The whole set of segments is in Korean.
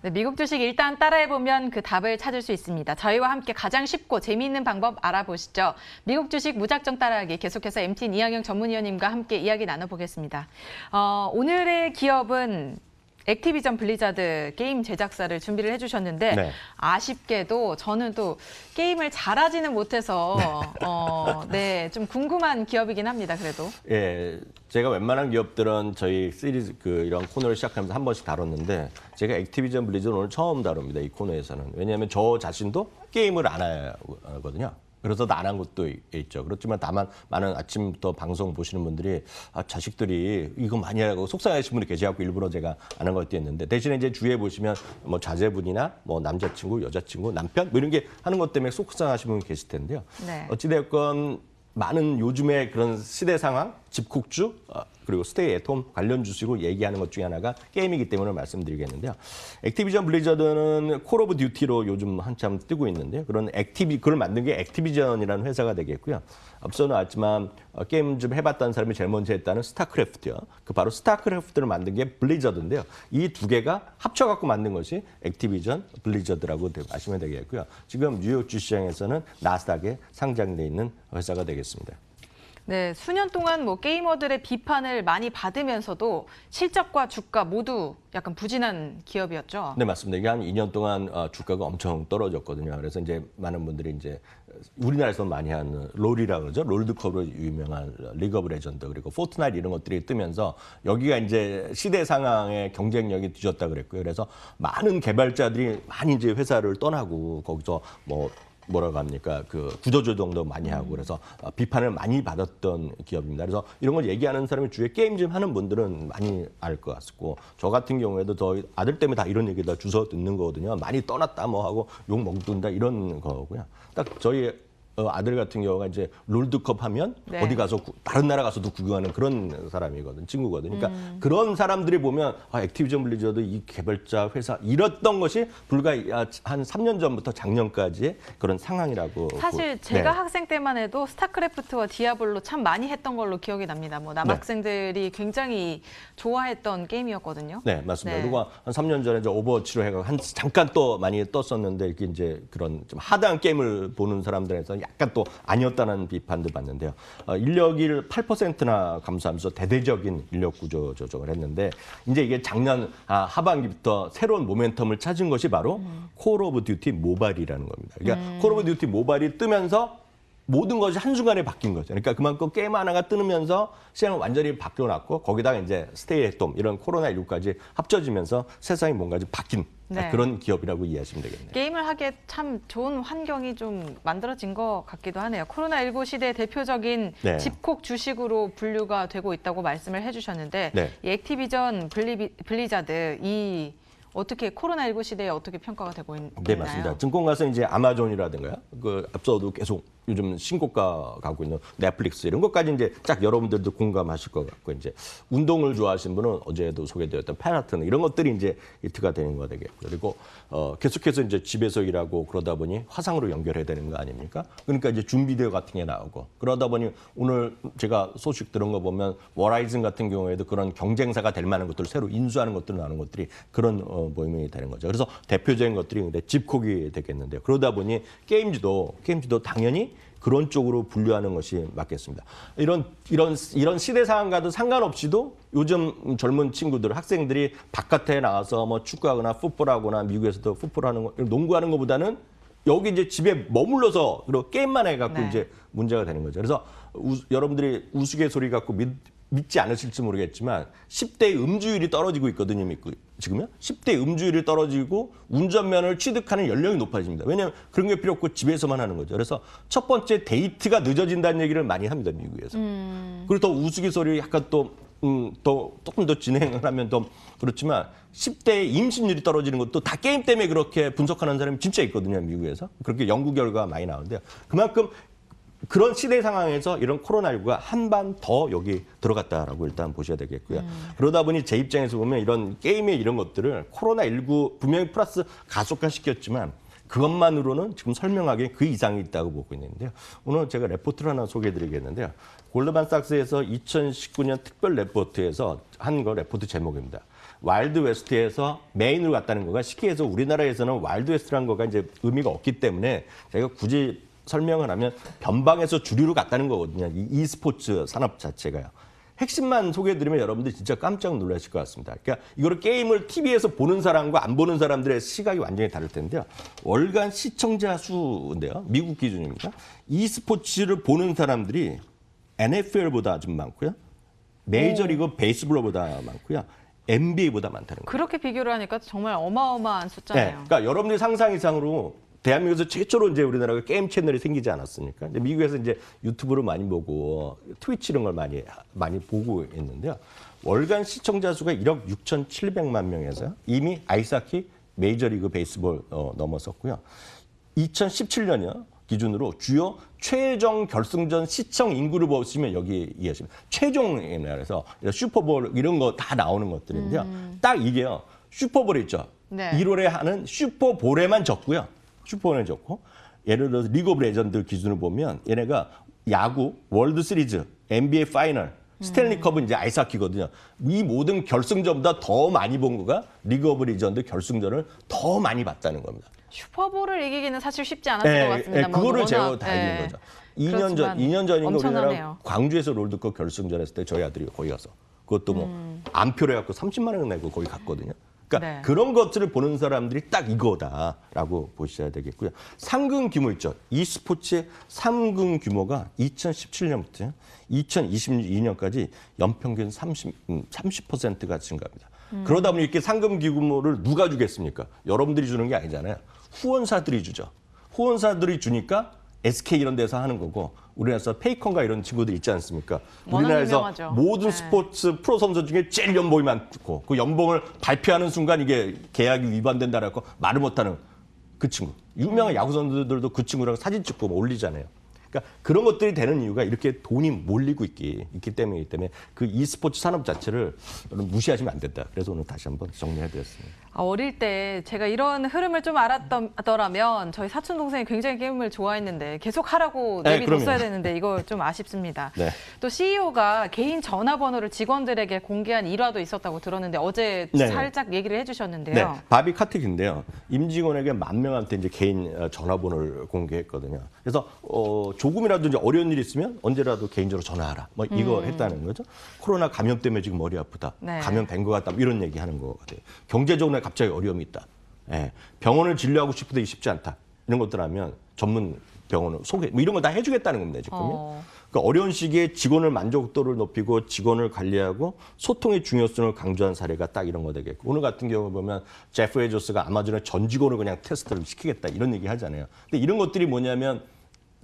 네, 미국 주식 일단 따라해보면 그 답을 찾을 수 있습니다. 저희와 함께 가장 쉽고 재미있는 방법 알아보시죠. 미국 주식 무작정 따라하기 계속해서 MTN 이항영 전문위원님과 함께 이야기 나눠보겠습니다. 오늘의 기업은 액티비전 블리자드 게임 제작사를 준비를 해주셨는데 네. 아쉽게도 저는 또 게임을 잘하지는 못해서 네, 좀 궁금한 기업이긴 합니다. 그래도. 예, 제가 웬만한 기업들은 저희 시리즈 이런 코너를 시작하면서 한 번씩 다뤘는데 제가 액티비전 블리자드 오늘 처음 다룹니다. 이 코너에서는. 왜냐하면 저 자신도 게임을 안 하거든요. 그래서 안 한 것도 있죠. 그렇지만 다만 많은 아침부터 방송 보시는 분들이 자식들이 이거 많이 하고 속상하신 분이 계셔갖고 일부러 제가 안 한 것도 있는데 대신에 이제 주위에 보시면 뭐 자제분이나 뭐 남자친구, 여자친구, 남편 뭐 이런 게 하는 것 때문에 속상하신 분이 계실 텐데요. 네. 어찌됐건 많은 요즘의 그런 시대 상황, 집콕주, 그리고 스테이 앳홈 관련 주식으로 얘기하는 것 중에 하나가 게임이기 때문에 말씀드리겠는데요. 액티비전 블리자드는 콜 오브 듀티로 요즘 한참 뜨고 있는데요. 그걸 만든 게 액티비전이라는 회사가 되겠고요. 앞서 나왔지만 게임 좀 해봤다는 사람이 제일 먼저 했다는 스타크래프트요. 그 바로 스타크래프트를 만든 게 블리자드인데요. 이 두 개가 합쳐갖고 만든 것이 액티비전 블리자드라고 아시면 되겠고요. 지금 뉴욕 주시장에서는 나스닥에 상장돼 있는 회사가 되겠습니다. 네, 수년 동안 뭐 게이머들의 비판을 많이 받으면서도 실적과 주가 모두 약간 부진한 기업이었죠. 네, 맞습니다. 이게 한 2년 동안 주가가 엄청 떨어졌거든요. 그래서 이제 많은 분들이 이제 우리나라에서 많이 하는 롤이라고 그러죠. 롤드컵으로 유명한 리그 오브 레전드 그리고 포트나이트 이런 것들이 뜨면서 여기가 이제 시대 상황의 경쟁력이 뒤졌다 그랬고요. 그래서 많은 개발자들이 많이 이제 회사를 떠나고 거기서 뭐라고 합니까? 그 구조조정도 많이 하고 그래서 비판을 많이 받았던 기업입니다. 그래서 이런 걸 얘기하는 사람이 주위에 게임 좀 하는 분들은 많이 알 것 같고 저 같은 경우에도 저희 아들 때문에 다 이런 얘기 다 주워 듣는 거거든요. 많이 떠났다 뭐 하고 욕 먹는다 이런 거고요. 딱 저희 아들 같은 경우가 이제 롤드컵 하면 네. 어디 가서 다른 나라 가서도 구경하는 그런 사람이거든, 친구거든. 그러니까 그런 사람들이 보면 액티비전 블리자드 이 개발자 회사 이랬던 것이 불과 한 3년 전부터 작년까지의 그런 상황이라고. 사실 제가 학생 때만 해도 스타크래프트와 디아블로 참 많이 했던 걸로 기억이 납니다. 뭐 남학생들이 굉장히 좋아했던 게임이었거든요. 네, 맞습니다. 네. 그리고 한 3년 전에 오버워치로 해가 잠깐 또 많이 떴었는데 이게 이제 그런 좀 하드한 게임을 보는 사람들에서 약간 또 아니었다는 비판도 받는데요. 인력을 8%나 감소하면서 대대적인 인력 구조 조정을 했는데 이제 이게 작년 하반기부터 새로운 모멘텀을 찾은 것이 바로 콜 오브 듀티 모바일이라는 겁니다. 그러니까 콜 오브 듀티 모바일이 뜨면서 모든 것이 한순간에 바뀐 거죠. 그러니까 그만큼 게임 하나가 뜨면서 시장은 완전히 바뀌어놨고 거기다가 이제 스테이 앳홈 이런 코로나19까지 합쳐지면서 세상이 뭔가 좀 바뀐 그런 기업이라고 이해하시면 되겠네요. 게임을 하기에 참 좋은 환경이 좀 만들어진 것 같기도 하네요. 코로나19 시대의 대표적인 집콕 주식으로 분류가 되고 있다고 말씀을 해주셨는데 이 액티비전 블리자드 어떻게 코로나19 시대에 어떻게 평가가 되고 있나요? 네, 맞습니다. 증권가서 이제 아마존이라든가요. 앞서도 계속 요즘 신고가 가고 있는 넷플릭스 이런 것까지 이제 쫙 여러분들도 공감하실 것 같고 이제 운동을 좋아하시는 분은 어제도 소개되었던 파라튼 이런 것들이 이제 히트가 되는 거 되겠고 그리고 계속해서 이제 집에서 일하고 그러다 보니 화상으로 연결해야 되는 거 아닙니까? 그러니까 이제 줌 비디오 같은 게 나오고 그러다 보니 오늘 제가 소식 들은 거 보면 워라이즌 같은 경우에도 그런 경쟁사가 될 만한 것들을 새로 인수하는 것들 나오는 것들이 그런 모임이 되는 거죠. 그래서 대표적인 것들이 근데 집콕이 되겠는데요. 그러다 보니 게임즈도 당연히 그런 쪽으로 분류하는 것이 맞겠습니다. 이런 시대 상황과도 상관없이도 요즘 젊은 친구들, 학생들이 바깥에 나와서 뭐 축구하거나 풋볼하거나 미국에서도 풋볼하는 거, 농구하는 것보다는 여기 이제 집에 머물러서 그리고 게임만 해갖고 이제 문제가 되는 거죠. 그래서 여러분들이 우스갯소리 갖고 믿지 않으실지 모르겠지만 10대 음주율이 떨어지고 있거든요. 지금요. 10대 음주율이 떨어지고 운전면허를 취득하는 연령이 높아집니다. 왜냐하면 그런 게 필요 없고 집에서만 하는 거죠. 그래서 첫 번째 데이트가 늦어진다는 얘기를 많이 합니다. 미국에서. 그리고 더 우스갯소리 약간 조금 더 진행을 하면 더 그렇지만 10대 임신율이 떨어지는 것도 다 게임 때문에 그렇게 분석하는 사람이 진짜 있거든요. 미국에서. 그렇게 연구 결과가 많이 나오는데요. 그만큼 그런 시대 상황에서 이런 코로나19가 한 반 더 여기 들어갔다라고 일단 보셔야 되겠고요. 그러다 보니 제 입장에서 보면 이런 게임의 이런 것들을 코로나19 분명히 플러스 가속화시켰지만 그것만으로는 지금 설명하기에 그 이상이 있다고 보고 있는데요. 오늘 제가 레포트를 하나 소개해드리겠는데요. 골드만삭스에서 2019년 특별 레포트에서 한 거 레포트 제목입니다. 와일드 웨스트에서 메인으로 갔다는 거가 쉽게 해서 우리나라에서는 와일드 웨스트라는 거가 이제 의미가 없기 때문에 제가 굳이 설명을 하면 변방에서 주류로 갔다는 거거든요. 이 e스포츠 산업 자체가요. 핵심만 소개해드리면 여러분들 진짜 깜짝 놀라실 것 같습니다. 그러니까 이거를 게임을 TV에서 보는 사람과 안 보는 사람들의 시각이 완전히 다를 텐데요. 월간 시청자 수인데요. 미국 기준입니다. e스포츠를 보는 사람들이 NFL보다 좀 많고요. 메이저리그 베이스볼보다 많고요. NBA보다 많다는 거예요. 그렇게 비교를 하니까 정말 어마어마한 숫자네요. 네, 그러니까 여러분들 상상 이상으로 대한민국에서 최초로 이제 우리나라가 게임 채널이 생기지 않았습니까? 이제 미국에서 이제 유튜브를 많이 보고 트위치 이런 걸 많이 보고 있는데요. 월간 시청자 수가 1억 6,700만 명에서 이미 아이스하키 메이저리그 베이스볼 넘어섰고요. 2017년이요. 기준으로 주요 최종 결승전 시청 인구를 보시면 여기 이해하시면 최종입니다. 그래서 슈퍼볼 이런 거 다 나오는 것들인데요. 딱 이게요. 슈퍼볼 있죠. 네. 1월에 하는 슈퍼볼에만 적고요. 슈퍼볼에 적고 예를 들어서 리그 오브 레전드 기준으로 보면 얘네가 야구, 월드 시리즈, NBA 파이널, 스탠리컵은 이제 아이스하키거든요. 이 모든 결승전보다 더 많이 본 거가 리그 오브 레전드 결승전을 더 많이 봤다는 겁니다. 슈퍼볼을 이기기는 사실 쉽지 않았을 것 같습니다. 그거를 워낙, 제가 다 이긴 거죠. 2년 전인가 엄청나네요. 우리나라 광주에서 롤드컵 결승전 했을 때 저희 아들이 거기 가서 그것도 뭐 안표를 해갖고 30만 원 내고 거기 갔거든요. 그러니까 네. 그런 것들을 보는 사람들이 딱 이거다라고 보셔야 되겠고요. 상금 규모 있죠. e스포츠의 상금 규모가 2017년부터 2022년까지 연평균 30%가 증가합니다. 그러다 보니 이렇게 상금 규모를 누가 주겠습니까? 여러분들이 주는 게 아니잖아요. 후원사들이 주죠. 후원사들이 주니까 SK 이런 데서 하는 거고 우리나라에서 페이컨가 이런 친구들 있지 않습니까? 워낙 우리나라에서 유명하죠. 모든 네. 스포츠 프로 선수 중에 제일 연봉이 많고 그 연봉을 발표하는 순간 이게 계약이 위반된다라고 말을 못하는 그 친구. 유명한 야구 선수들도 그 친구랑 사진 찍고 뭐 올리잖아요. 그러니까 그런 것들이 되는 이유가 이렇게 돈이 몰리고 있기 때문이기 때문에 그 e스포츠 산업 자체를 무시하시면 안 된다. 그래서 오늘 다시 한번 정리해드렸습니다. 어릴 때 제가 이런 흐름을 좀 알았더라면 저희 사촌 동생이 굉장히 게임을 좋아했는데 계속 하라고 네, 내비뒀어야 그럼요. 되는데 이거 좀 아쉽습니다. 네. 또 CEO가 개인 전화번호를 직원들에게 공개한 일화도 있었다고 들었는데 어제 네. 살짝 얘기를 네, 해주셨는데요. 바비 카틱인데요. 임직원에게 10,000명한테 이제 개인 전화번호를 공개했거든요. 그래서 조금이라도 이제 어려운 일이 있으면 언제라도 개인적으로 전화하라. 뭐 이거 했다는 거죠. 코로나 감염 때문에 지금 머리 아프다. 네. 감염된 것 같다. 뭐 이런 얘기 하는 거 같아요. 경제적으로 갑자기 어려움이 있다. 예, 병원을 진료하고 싶은데 쉽지 않다. 이런 것들 하면 전문 병원을 소개, 뭐 이런 거 다 해주겠다는 겁니다, 지금요. 그러니까 어려운 시기에 직원을 만족도를 높이고 직원을 관리하고 소통의 중요성을 강조한 사례가 딱 이런 거 되겠고 오늘 같은 경우 보면 제프 베조스가 아마존의 전 직원을 그냥 테스트를 시키겠다 이런 얘기 하잖아요. 근데 이런 것들이 뭐냐면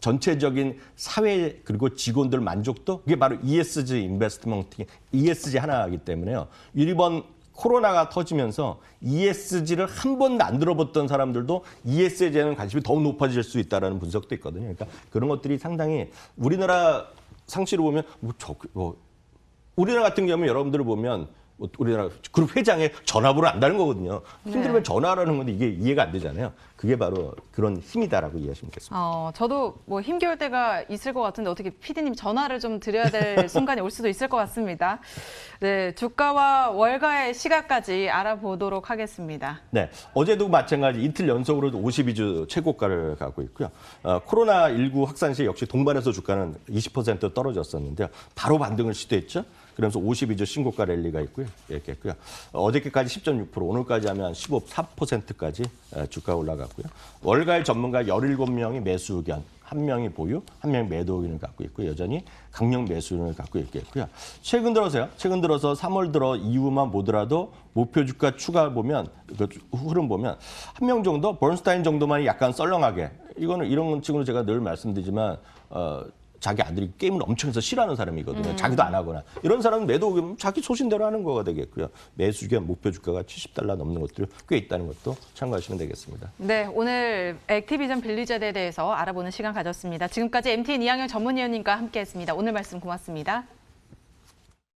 전체적인 사회 그리고 직원들 만족도 그게 바로 ESG 인베스트먼트 ESG 하나이기 때문에요. 이번 코로나가 터지면서 ESG를 한 번도 안 들어봤던 사람들도 ESG에는 관심이 더욱 높아질 수 있다는 분석도 있거든요. 그러니까 그런 것들이 상당히 우리나라 상식으로 보면 우리나라 같은 경우는 여러분들을 보면 우리나라 그룹 회장의 전화번호를 안다는 거거든요. 힘들면 전화하라는 건데 이게 이해가 안 되잖아요. 그게 바로 그런 힘이다라고 이해하시면 되겠습니다. 저도 뭐 힘겨울 때가 있을 것 같은데 어떻게 PD님 전화를 좀 드려야 될 순간이 올 수도 있을 것 같습니다. 네, 주가와 월가의 시가까지 알아보도록 하겠습니다. 네, 어제도 마찬가지 이틀 연속으로 52주 최고가를 갖고 있고요. 코로나19 확산 시 역시 동반해서 주가는 20% 떨어졌었는데요. 바로 반등을 시도했죠. 그러면서 52주 신고가 랠리가 있고요. 이렇게 했고요. 어저께까지 10.6%, 오늘까지 하면 15.4%까지 주가 올라갔고요. 월가의 전문가 17명이 매수 의견, 1명이 보유, 1명이 매도 의견을 갖고 있고 여전히 강력 매수 의견을 갖고 있겠고요. 최근 들어서 3월 들어 이후만 보더라도 목표 주가 추가 보면 그 흐름 보면 1명 정도, 버른스타인 정도만이 약간 썰렁하게 이거는 이런 식으로 제가 늘 말씀드리지만 자기 아들이 게임을 엄청 해서 싫어하는 사람이거든요. 자기도 안 하거나. 이런 사람은 매도 의견 자기 소신대로 하는 거가 되겠고요. 매수 의견 목표 주가가 $70 넘는 것들이 꽤 있다는 것도 참고하시면 되겠습니다. 네, 오늘 액티비전 빌리자드에 대해서 알아보는 시간 가졌습니다. 지금까지 MTN 이항영 전문위원님과 함께했습니다. 오늘 말씀 고맙습니다.